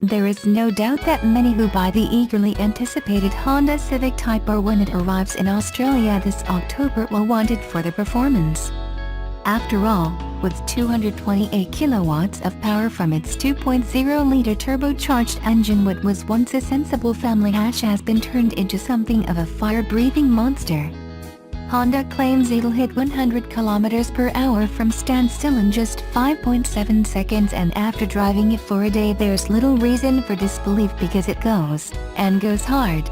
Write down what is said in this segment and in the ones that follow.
There is no doubt that many who buy the eagerly anticipated Honda Civic Type R when it arrives in Australia this October will want it for the performance. After all, with 228 kilowatts of power from its 2.0-liter turbocharged engine, what was once a sensible family hatch has been turned into something of a fire-breathing monster. Honda claims it'll hit 100 km/h from standstill in just 5.7 seconds, and after driving it for a day there's little reason for disbelief because it goes, and goes hard.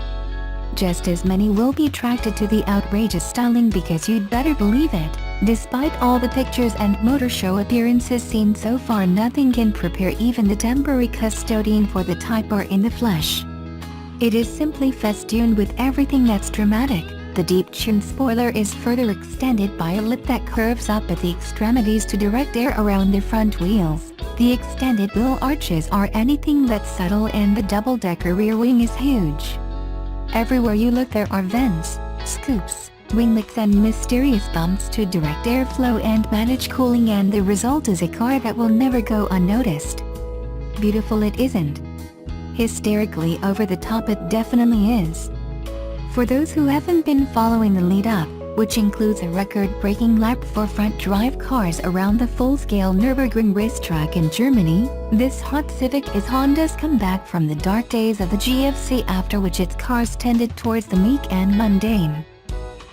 Just as many will be attracted to the outrageous styling because you'd better believe it. Despite all the pictures and motor show appearances seen so far, nothing can prepare even the temporary custodian for the Type R in the flesh. It is simply festooned with everything that's dramatic. The deep-tuned spoiler is further extended by a lip that curves up at the extremities to direct air around the front wheels. The extended wheel arches are anything but subtle, and the double-decker rear wing is huge. Everywhere you look there are vents, scoops, winglets and mysterious bumps to direct airflow and manage cooling, and the result is a car that will never go unnoticed. Beautiful it isn't. Hysterically over the top it definitely is. For those who haven't been following the lead-up, which includes a record-breaking lap for front-drive cars around the full-scale Nürburgring racetrack in Germany, this hot Civic is Honda's comeback from the dark days of the GFC, after which its cars tended towards the meek and mundane.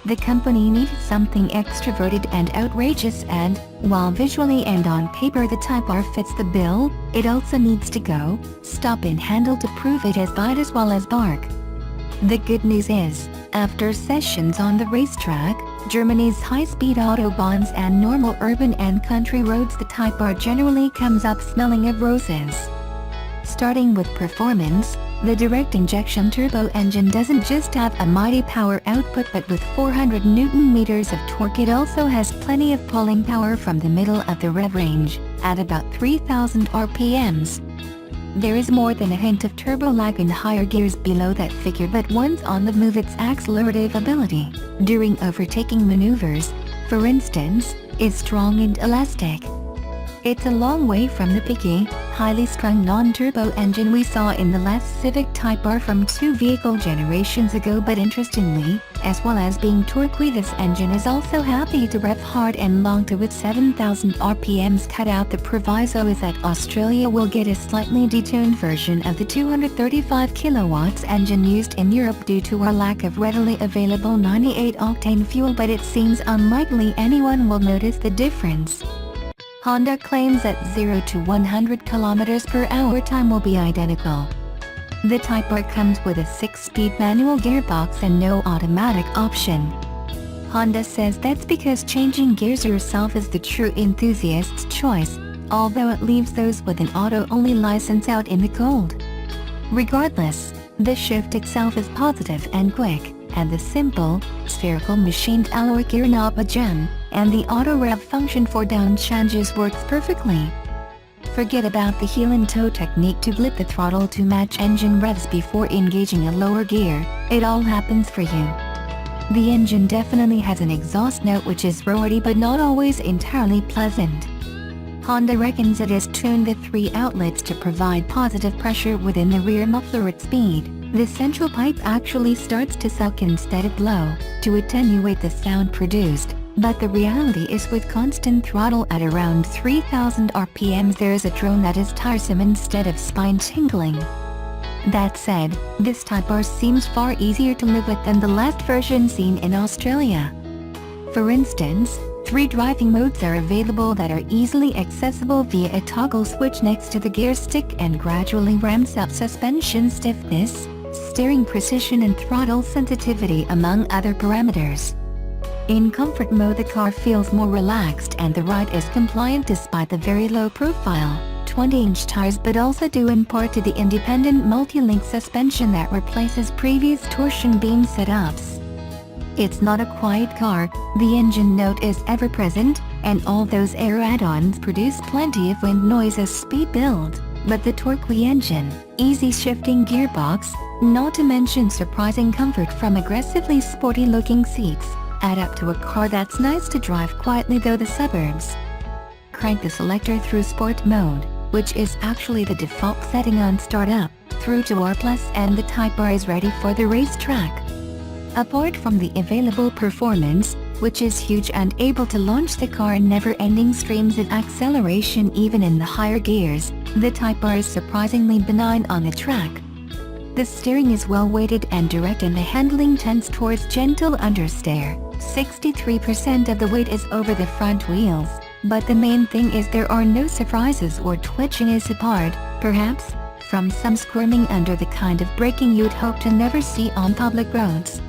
The company needed something extroverted and outrageous, and, while visually and on paper the Type R fits the bill, it also needs to go, stop and handle to prove it has bite as well as bark. The good news is, after sessions on the racetrack, Germany's high-speed autobahns and normal urban and country roads, the Type R generally comes up smelling of roses. Starting with performance, the direct-injection turbo engine doesn't just have a mighty power output, but with 400 Nm of torque it also has plenty of pulling power from the middle of the rev range, at about 3,000 RPMs. There is more than a hint of turbo lag in higher gears below that figure, but once on the move its accelerative ability, during overtaking maneuvers, for instance, is strong and elastic. It's a long way from the picky, highly strung non-turbo engine we saw in the last Civic Type R from 2 vehicle generations ago, but interestingly, as well as being torquey, this engine is also happy to rev hard and long to its 7,000 RPMs. Cut out the proviso is that Australia will get a slightly detuned version of the 235 kilowatts engine used in Europe due to our lack of readily available 98-octane fuel, but it seems unlikely anyone will notice the difference. Honda claims that 0 to 100 km/h time will be identical. The Type R comes with a 6-speed manual gearbox and no automatic option. Honda says that's because changing gears yourself is the true enthusiast's choice, although it leaves those with an auto-only license out in the cold. Regardless, the shift itself is positive and quick, and the simple, spherical machined alloy gear knob a gem, and the auto-rev function for down changes works perfectly. Forget about the heel and toe technique to flip the throttle to match engine revs before engaging a lower gear, it all happens for you. The engine definitely has an exhaust note which is roary but not always entirely pleasant. Honda reckons it has tuned the 3 outlets to provide positive pressure within the rear muffler at speed. The central pipe actually starts to suck instead of blow, to attenuate the sound produced, but the reality is with constant throttle at around 3,000 RPMs there's a drone that is tiresome instead of spine-tingling. That said, this Type R seems far easier to live with than the last version seen in Australia. For instance, 3 driving modes are available that are easily accessible via a toggle switch next to the gear stick and gradually ramps up suspension stiffness, steering precision and throttle sensitivity, among other parameters. In comfort mode the car feels more relaxed and the ride is compliant despite the very low profile, 20-inch tires, but also due in part to the independent multi-link suspension that replaces previous torsion beam setups. It's not a quiet car, the engine note is ever present, and all those air add-ons produce plenty of wind noise as speed build, but the torquey engine, easy shifting gearbox, not to mention surprising comfort from aggressively sporty-looking seats, add up to a car that's nice to drive quietly through the suburbs. Crank the selector through sport mode, which is actually the default setting on startup, through to R+, and the Type R is ready for the racetrack. Apart from the available performance, which is huge and able to launch the car in never-ending streams of acceleration even in the higher gears, the Type R is surprisingly benign on the track. The steering is well-weighted and direct and the handling tends towards gentle understeer. 63% of the weight is over the front wheels, but the main thing is there are no surprises or twitching is apart, perhaps, from some squirming under the kind of braking you'd hope to never see on public roads.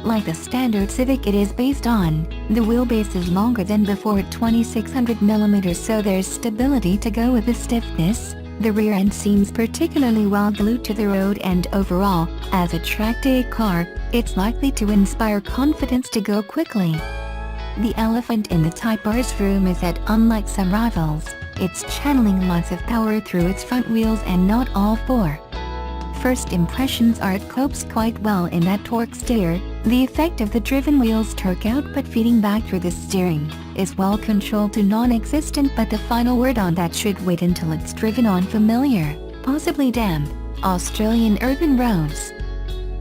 Like the standard Civic it is based on, the wheelbase is longer than before at 2600mm, so there's stability to go with the stiffness. The rear end seems particularly well glued to the road, and overall, as a track day car, it's likely to inspire confidence to go quickly. The elephant in the Type R's room is that unlike some rivals, it's channeling lots of power through its front wheels and not all four. First impressions are it copes quite well in that torque steer. The effect of the driven wheel's torque output feeding back through the steering is well controlled to non-existent, but the final word on that should wait until it's driven on familiar, possibly damp, Australian urban roads.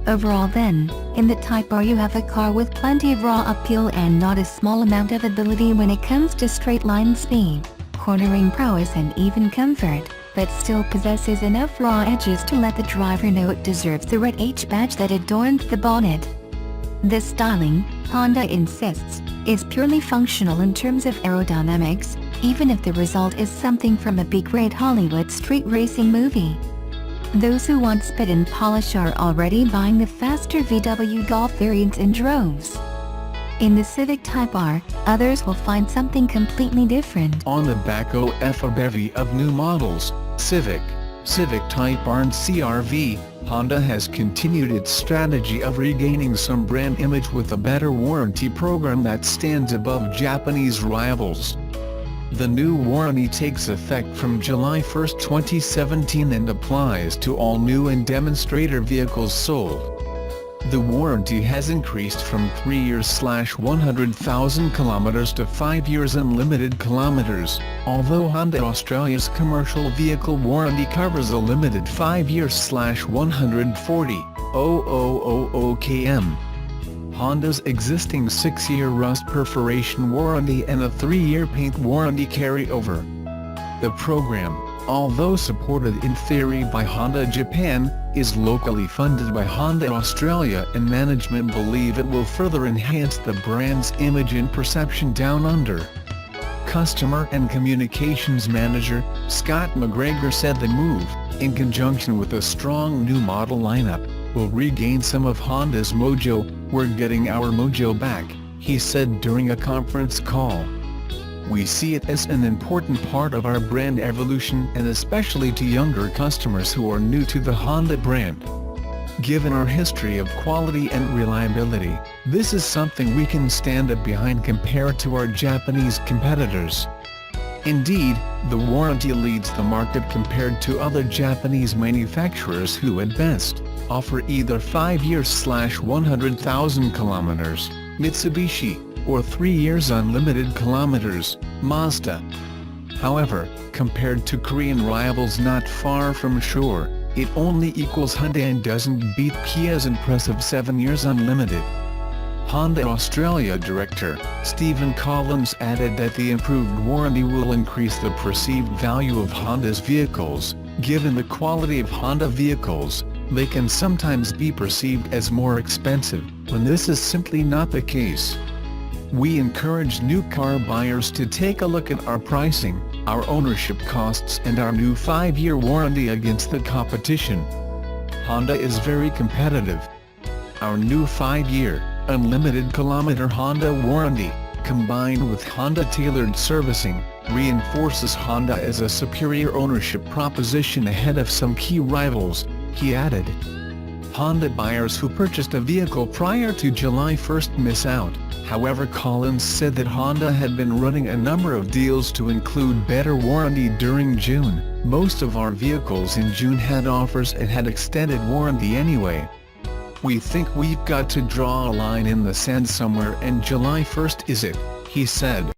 Overall then, in the Type R you have a car with plenty of raw appeal and not a small amount of ability when it comes to straight-line speed, cornering prowess and even comfort, but still possesses enough raw edges to let the driver know it deserves the red H badge that adorns the bonnet. This styling, Honda insists, is purely functional in terms of aerodynamics, even if the result is something from a B-grade Hollywood street racing movie. Those who want spit and polish are already buying the faster VW Golf variants in droves. In the Civic Type R, others will find something completely different. On the back of a bevy of new models, Civic Type R and CR-V, Honda has continued its strategy of regaining some brand image with a better warranty program that stands above Japanese rivals. The new warranty takes effect from July 1, 2017 and applies to all new and demonstrator vehicles sold. The warranty has increased from 3 years / 100,000 kilometers to 5 years unlimited kilometers, although Honda Australia's commercial vehicle warranty covers a limited 5 years / 140,000 km. Honda's existing 6-year rust perforation warranty and a 3-year paint warranty carry over. The program, although supported in theory by Honda Japan, is locally funded by Honda Australia, and management believe it will further enhance the brand's image and perception down under. Customer and Communications Manager, Scott McGregor said the move, in conjunction with a strong new model lineup, will regain some of Honda's mojo. "We're getting our mojo back," he said during a conference call. "We see it as an important part of our brand evolution, and especially to younger customers who are new to the Honda brand. Given our history of quality and reliability, this is something we can stand up behind compared to our Japanese competitors." Indeed, the warranty leads the market compared to other Japanese manufacturers who at best offer either 5 years / 100,000 kilometers, Mitsubishi, or 3 years unlimited kilometers, Mazda. However, compared to Korean rivals not far from shore, it only equals Honda and doesn't beat Kia's impressive 7 years unlimited. Honda Australia Director, Stephen Collins added that the improved warranty will increase the perceived value of Honda's vehicles. Given the quality of Honda vehicles, they can sometimes be perceived as more expensive, when this is simply not the case. "We encourage new car buyers to take a look at our pricing, our ownership costs and our new 5-year warranty against the competition. Honda is very competitive. Our new 5-year, unlimited kilometer Honda warranty, combined with Honda tailored servicing, reinforces Honda as a superior ownership proposition ahead of some key rivals," he added. Honda buyers who purchased a vehicle prior to July 1 miss out. However, Collins said that Honda had been running a number of deals to include better warranty during June. "Most of our vehicles in June had offers and had extended warranty anyway. We think we've got to draw a line in the sand somewhere, and July 1 is it," he said.